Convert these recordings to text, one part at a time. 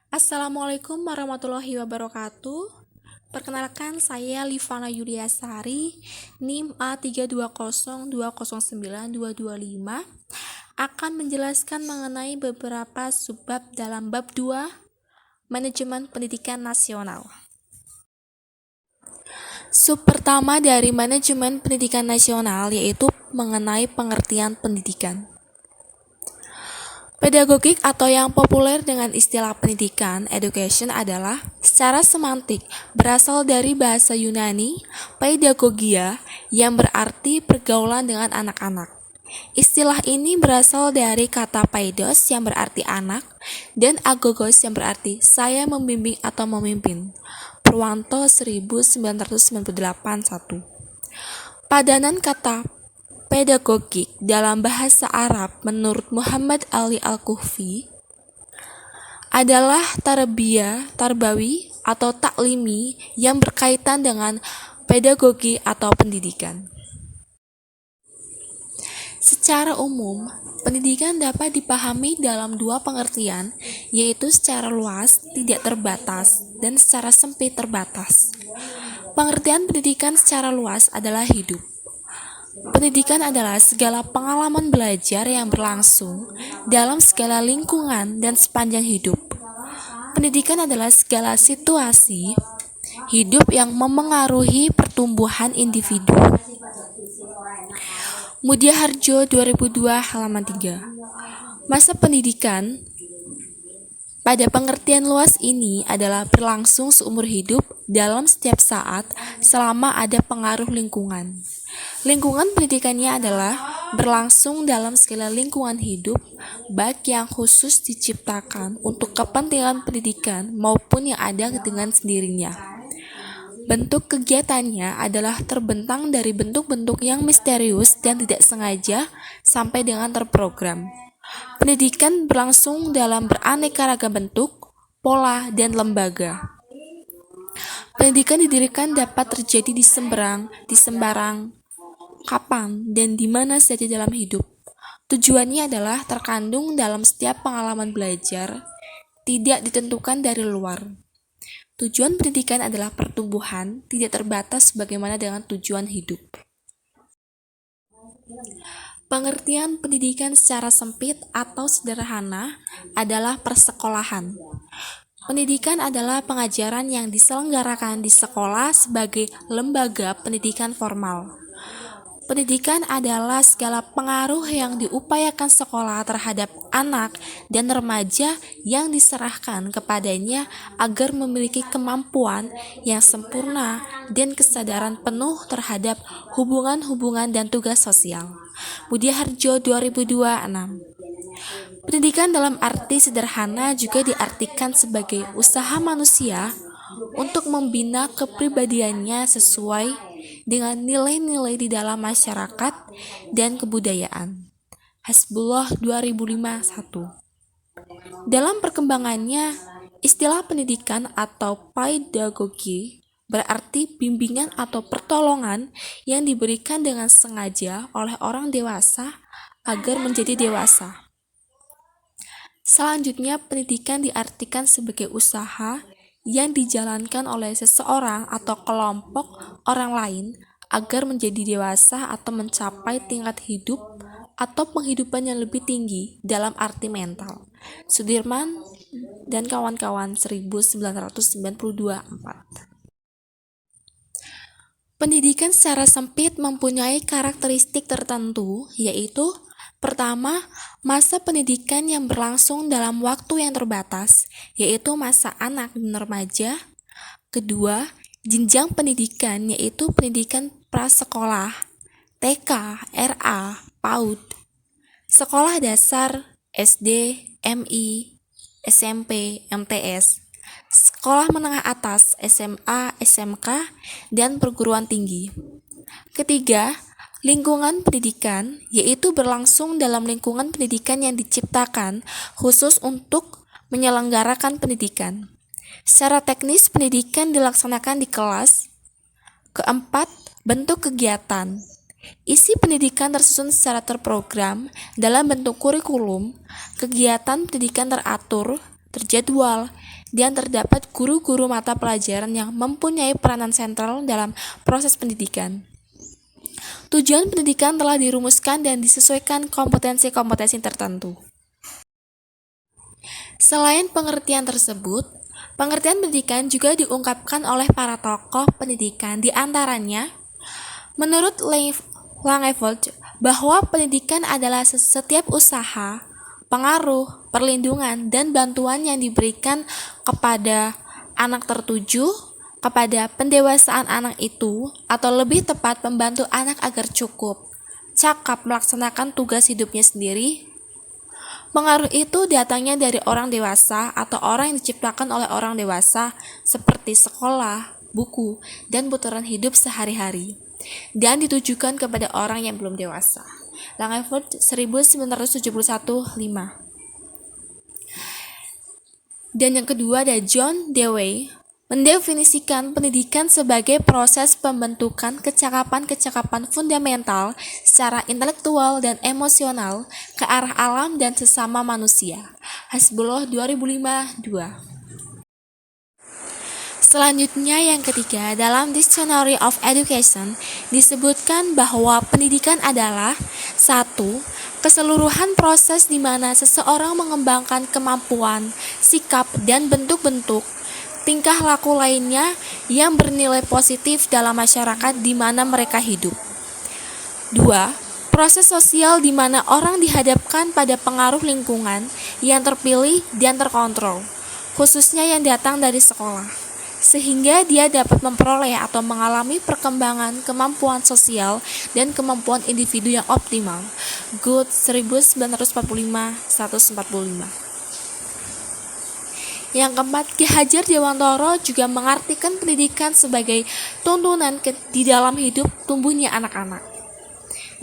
Assalamualaikum warahmatullahi wabarakatuh. Perkenalkan, saya Livana Yuliasari, NIM A320209225, akan menjelaskan mengenai beberapa subbab dalam bab 2, Manajemen Pendidikan Nasional. Sub pertama dari Manajemen Pendidikan Nasional yaitu mengenai pengertian pendidikan. Pedagogik atau yang populer dengan istilah pendidikan, education, adalah secara semantik berasal dari bahasa Yunani pedagogia yang berarti pergaulan dengan anak-anak. Istilah ini berasal dari kata paidos yang berarti anak dan agogos yang berarti saya membimbing atau memimpin. Purwanto 1998-1. Padanan kata pedagogik dalam bahasa Arab menurut Muhammad Ali Al-Kufi adalah tarbawi atau taklimi yang berkaitan dengan pedagogi atau pendidikan. Secara umum, pendidikan dapat dipahami dalam dua pengertian, yaitu secara luas, tidak terbatas, dan secara sempit, terbatas. Pengertian pendidikan secara luas adalah hidup. Pendidikan adalah segala pengalaman belajar yang berlangsung dalam segala lingkungan dan sepanjang hidup. Pendidikan adalah segala situasi hidup yang memengaruhi pertumbuhan individu. Mudiaharjo 2002 halaman 3. Masa pendidikan pada pengertian luas ini adalah berlangsung seumur hidup dalam setiap saat selama ada pengaruh lingkungan. Lingkungan pendidikannya adalah berlangsung dalam segala lingkungan hidup, baik yang khusus diciptakan untuk kepentingan pendidikan maupun yang ada dengan sendirinya. Bentuk kegiatannya adalah terbentang dari bentuk-bentuk yang misterius dan tidak sengaja sampai dengan terprogram. Pendidikan berlangsung dalam beraneka ragam bentuk, pola, dan lembaga. Pendidikan didirikan dapat terjadi di sembarang, kapan, dan di mana saja dalam hidup. Tujuannya adalah terkandung dalam setiap pengalaman belajar, tidak ditentukan dari luar. Tujuan pendidikan adalah pertumbuhan, tidak terbatas sebagaimana dengan tujuan hidup. Pengertian pendidikan secara sempit atau sederhana adalah persekolahan. Pendidikan adalah pengajaran yang diselenggarakan di sekolah sebagai lembaga pendidikan formal. Pendidikan adalah segala pengaruh yang diupayakan sekolah terhadap anak dan remaja yang diserahkan kepadanya agar memiliki kemampuan yang sempurna dan kesadaran penuh terhadap hubungan-hubungan dan tugas sosial. Mudiaharjo 2002-6. Pendidikan dalam arti sederhana juga diartikan sebagai usaha manusia untuk membina kepribadiannya sesuai dengan nilai-nilai di dalam masyarakat dan kebudayaan. Hasbullah 2005-1. Dalam perkembangannya, istilah pendidikan atau pedagogi berarti bimbingan atau pertolongan yang diberikan dengan sengaja oleh orang dewasa agar menjadi dewasa. Selanjutnya, pendidikan diartikan sebagai usaha yang dijalankan oleh seseorang atau kelompok orang lain agar menjadi dewasa atau mencapai tingkat hidup atau penghidupan yang lebih tinggi dalam arti mental. Sudirman dan kawan-kawan 1992-4. Pendidikan secara sempit mempunyai karakteristik tertentu, yaitu pertama, masa pendidikan yang berlangsung dalam waktu yang terbatas, yaitu masa anak dan remaja. Kedua, jenjang pendidikan, yaitu pendidikan prasekolah, TK, RA, PAUD, sekolah dasar, SD, MI, SMP, MTS, sekolah menengah atas, SMA, SMK, dan perguruan tinggi. Ketiga, lingkungan pendidikan, yaitu berlangsung dalam lingkungan pendidikan yang diciptakan khusus untuk menyelenggarakan pendidikan. Secara teknis, pendidikan dilaksanakan di kelas. Keempat, bentuk kegiatan. Isi pendidikan tersusun secara terprogram dalam bentuk kurikulum. Kegiatan pendidikan teratur terjadwal, dan terdapat guru-guru mata pelajaran yang mempunyai peranan sentral dalam proses pendidikan. Tujuan pendidikan telah dirumuskan dan disesuaikan kompetensi-kompetensi tertentu. Selain pengertian tersebut, pengertian pendidikan juga diungkapkan oleh para tokoh pendidikan, di antaranya menurut Langeveld bahwa pendidikan adalah setiap usaha, pengaruh, perlindungan, dan bantuan yang diberikan kepada anak tertuju, kepada pendewasaan anak itu, atau lebih tepat membantu anak agar cukup, cakap melaksanakan tugas hidupnya sendiri. Pengaruh itu datangnya dari orang dewasa atau orang yang diciptakan oleh orang dewasa seperti sekolah, buku, dan putaran hidup sehari-hari, dan ditujukan kepada orang yang belum dewasa. Langeveld 1971-5. Dan yang kedua ada John Dewey mendefinisikan pendidikan sebagai proses pembentukan kecakapan-kecakapan fundamental secara intelektual dan emosional ke arah alam dan sesama manusia. Hasbullah 2005-2. Selanjutnya yang ketiga, dalam Dictionary of Education disebutkan bahwa pendidikan adalah 1. Keseluruhan proses di mana seseorang mengembangkan kemampuan, sikap, dan bentuk-bentuk tingkah laku lainnya yang bernilai positif dalam masyarakat di mana mereka hidup. 2. Proses sosial di mana orang dihadapkan pada pengaruh lingkungan yang terpilih dan terkontrol, khususnya yang datang dari sekolah, sehingga dia dapat memperoleh atau mengalami perkembangan kemampuan sosial dan kemampuan individu yang optimal. Good 1945-145. Yang keempat, Ki Hajar Dewantara juga mengartikan pendidikan sebagai tuntunan di dalam hidup tumbuhnya anak-anak.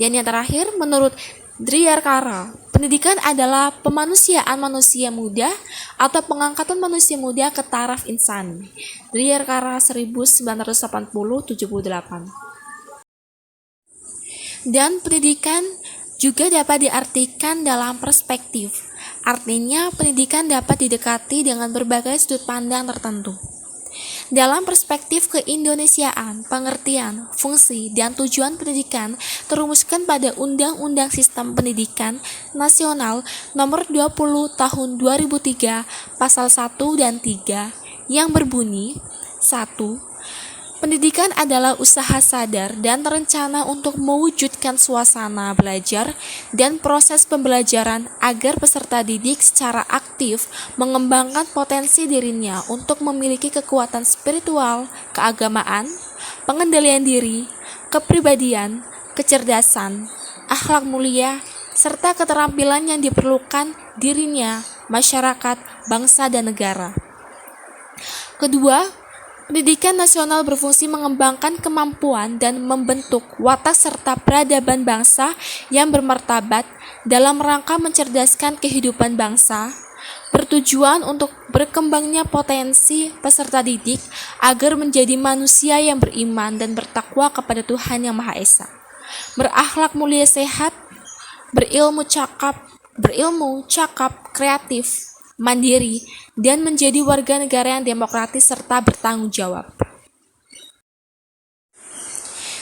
Dan yang terakhir, menurut Dryarkara, pendidikan adalah pemanusiaan manusia muda atau pengangkatan manusia muda ke taraf insani. Dryarkara 1980-78. Dan pendidikan juga dapat diartikan dalam perspektif. Artinya, pendidikan dapat didekati dengan berbagai sudut pandang tertentu. Dalam perspektif keindonesiaan, pengertian, fungsi, dan tujuan pendidikan terumuskan pada Undang-Undang Sistem Pendidikan Nasional Nomor 20 Tahun 2003 Pasal 1 dan 3 yang berbunyi 1. Pendidikan adalah usaha sadar dan terencana untuk mewujudkan suasana belajar dan proses pembelajaran agar peserta didik secara aktif mengembangkan potensi dirinya untuk memiliki kekuatan spiritual, keagamaan, pengendalian diri, kepribadian, kecerdasan, akhlak mulia, serta keterampilan yang diperlukan dirinya, masyarakat, bangsa, dan negara. Kedua, pendidikan nasional berfungsi mengembangkan kemampuan dan membentuk watak serta peradaban bangsa yang bermartabat dalam rangka mencerdaskan kehidupan bangsa, bertujuan untuk berkembangnya potensi peserta didik agar menjadi manusia yang beriman dan bertakwa kepada Tuhan Yang Maha Esa, berakhlak mulia sehat, berilmu cakap, kreatif, mandiri, dan menjadi warga negara yang demokratis serta bertanggung jawab.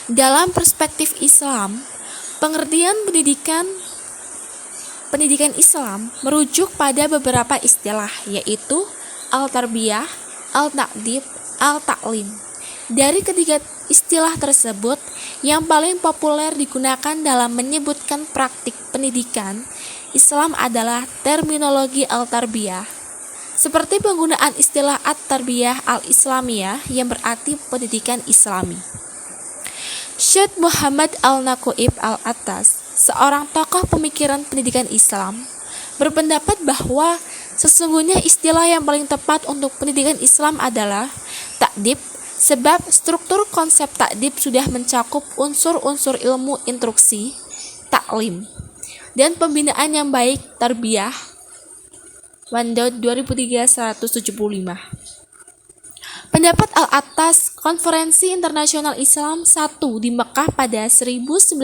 Dalam perspektif Islam, pengertian pendidikan Islam merujuk pada beberapa istilah, yaitu al-tarbiyah, al-ta'dib, al-ta'lim. Dari ketiga istilah tersebut, yang paling populer digunakan dalam menyebutkan praktik pendidikan Islam adalah terminologi al-tarbiyah, seperti penggunaan istilah at-tarbiyah al-islamiyah yang berarti pendidikan Islami. Syekh Muhammad al-Naqib al-Attas, seorang tokoh pemikiran pendidikan Islam, berpendapat bahwa sesungguhnya istilah yang paling tepat untuk pendidikan Islam adalah ta'dib, sebab struktur konsep ta'dib sudah mencakup unsur-unsur ilmu instruksi, taklim, dan pembinaan yang baik, tarbiyah. Wandaud 2003-175. Pendapat Al-Attas, Konferensi Internasional Islam I di Mekah pada 1997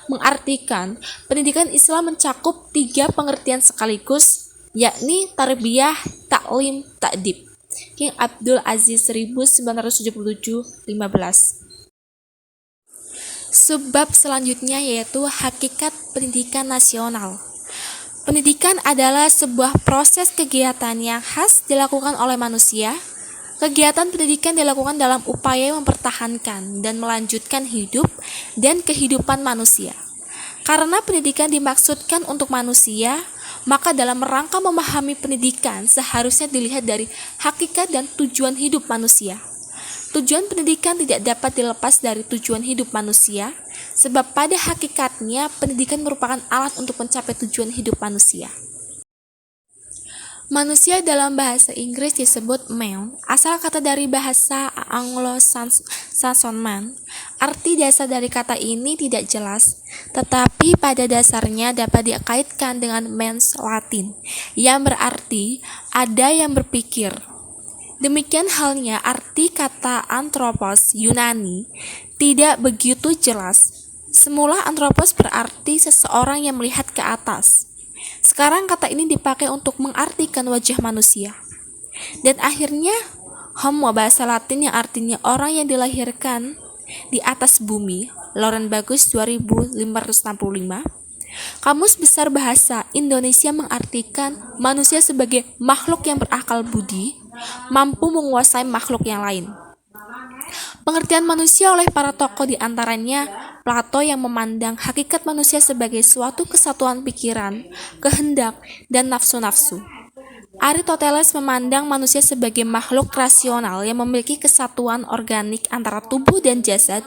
mengartikan pendidikan Islam mencakup 3 pengertian sekaligus, yakni Tarbiyah Ta'lim Ta'dib, King Abdul Aziz 1977-15. Subbab selanjutnya yaitu hakikat pendidikan nasional. Pendidikan adalah sebuah proses kegiatan yang khas dilakukan oleh manusia. Kegiatan pendidikan dilakukan dalam upaya mempertahankan dan melanjutkan hidup dan kehidupan manusia. Karena pendidikan dimaksudkan untuk manusia, maka dalam rangka memahami pendidikan seharusnya dilihat dari hakikat dan tujuan hidup manusia. Tujuan pendidikan tidak dapat dilepas dari tujuan hidup manusia, sebab pada hakikatnya pendidikan merupakan alat untuk mencapai tujuan hidup manusia. Manusia dalam bahasa Inggris disebut man, asal kata dari bahasa Anglo-Saxon man. Arti dasar dari kata ini tidak jelas, tetapi pada dasarnya dapat dikaitkan dengan mens Latin, yang berarti ada yang berpikir. Demikian halnya arti kata anthropos Yunani tidak begitu jelas. Semula anthropos berarti seseorang yang melihat ke atas. Sekarang kata ini dipakai untuk mengartikan wajah manusia. Dan akhirnya homo bahasa Latin yang artinya orang yang dilahirkan di atas bumi, Loren Bagus 2565. Kamus Besar Bahasa Indonesia mengartikan manusia sebagai makhluk yang berakal budi, mampu menguasai makhluk yang lain. Pengertian manusia oleh para tokoh diantaranya Plato yang memandang hakikat manusia sebagai suatu kesatuan pikiran, kehendak, dan nafsu-nafsu. Aristoteles memandang manusia sebagai makhluk rasional yang memiliki kesatuan organik antara tubuh dan jasad,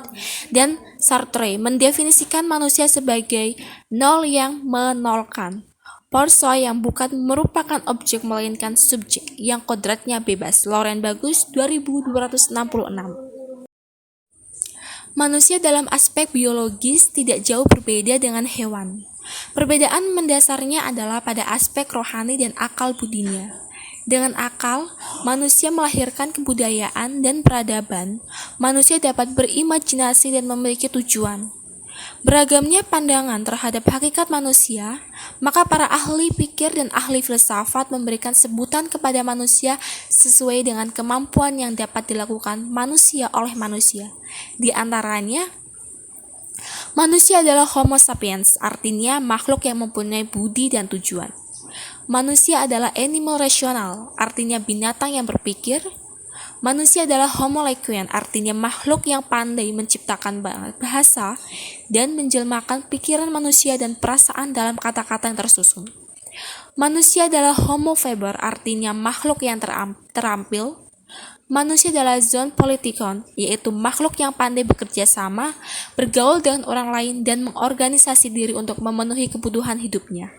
dan Sartre mendefinisikan manusia sebagai nol yang menolkan, Porsoi yang bukan merupakan objek melainkan subjek yang kodratnya bebas. Loren Bagus 2266. Manusia dalam aspek biologis tidak jauh berbeda dengan hewan. Perbedaan mendasarnya adalah pada aspek rohani dan akal budinya. Dengan akal, manusia melahirkan kebudayaan dan peradaban. Manusia dapat berimajinasi dan memiliki tujuan. Beragamnya pandangan terhadap hakikat manusia, maka para ahli pikir dan ahli filsafat memberikan sebutan kepada manusia sesuai dengan kemampuan yang dapat dilakukan manusia oleh manusia. Di antaranya, manusia adalah Homo sapiens, artinya makhluk yang mempunyai budi dan tujuan. Manusia adalah animal rasional, artinya binatang yang berpikir. Manusia adalah Homo eloquent, artinya makhluk yang pandai menciptakan bahasa dan menjelmakan pikiran manusia dan perasaan dalam kata-kata yang tersusun. Manusia adalah Homo faber, artinya makhluk yang terampil. Manusia adalah zoon politikon, yaitu makhluk yang pandai bekerja sama, bergaul dengan orang lain, dan mengorganisasi diri untuk memenuhi kebutuhan hidupnya.